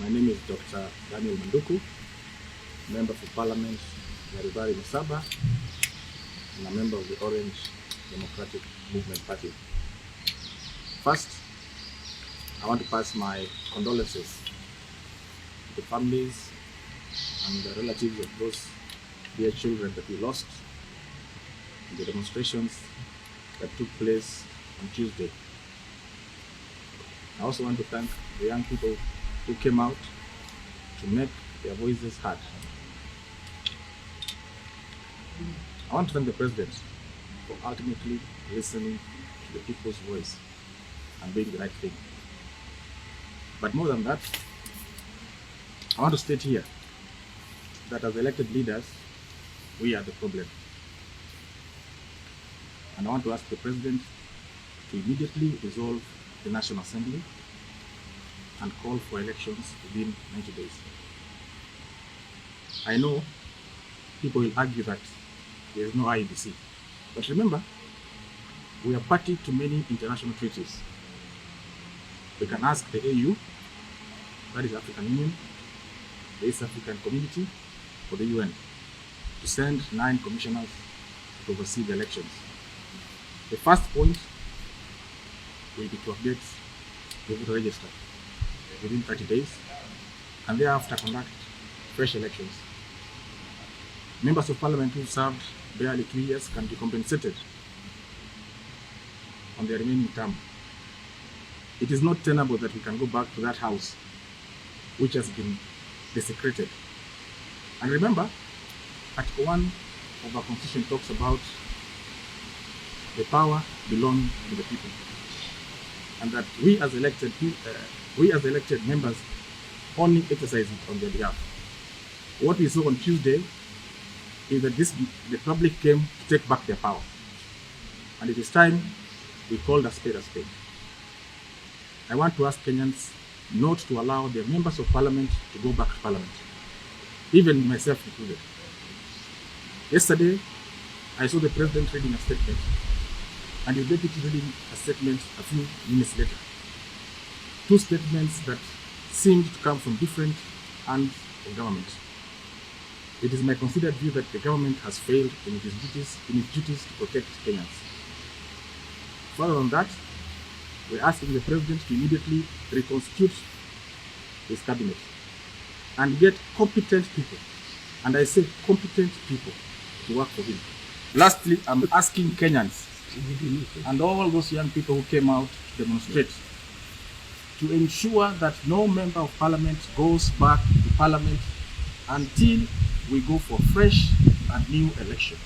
My name is Dr. Daniel Manduku, Member for Parliament, Yaribari Musaba, and a member of the Orange Democratic Movement Party. First, I want to pass my condolences to the families and the relatives of those dear children that we lost in the demonstrations that took place on Tuesday. I also want to thank the young people who came out to make their voices heard. I want to thank the President for ultimately listening to the people's voice and doing the right thing. But more than that, I want to state here that as elected leaders, we are the problem. And I want to ask the President to immediately dissolve the National Assembly and call for elections within 90 days. I know people will argue that there is no IEBC, but remember, we are party to many international treaties. We can ask the AU, that is African Union, the East African Community, or the UN to send 9 commissioners to oversee the elections. The first point will be to update the voter register within 30 days and thereafter conduct fresh elections. Members of Parliament who served barely 2 years can be compensated on their remaining term. It is not tenable that we can go back to that house which has been desecrated. And remember, Article 1 of our Constitution talks about the power belonging to the people, and that we as elected members only exercise it on their behalf. What we saw on Tuesday is that the public came to take back their power, and it is time we called a spade a spade. I want to ask Kenyans not to allow their members of Parliament to go back to Parliament, even myself included. Yesterday, I saw the President reading a statement and the Deputy reading a statement a few minutes later. 2 statements that seemed to come from different arms of government. It is my considered view that the government has failed in its duties to protect Kenyans. Further on that, we're asking the President to immediately reconstitute his cabinet and get competent people, and I say competent people, to work for him. Lastly, I'm asking Kenyans and all those young people who came out to demonstrate to ensure that no member of Parliament goes back to Parliament until we go for fresh and new election.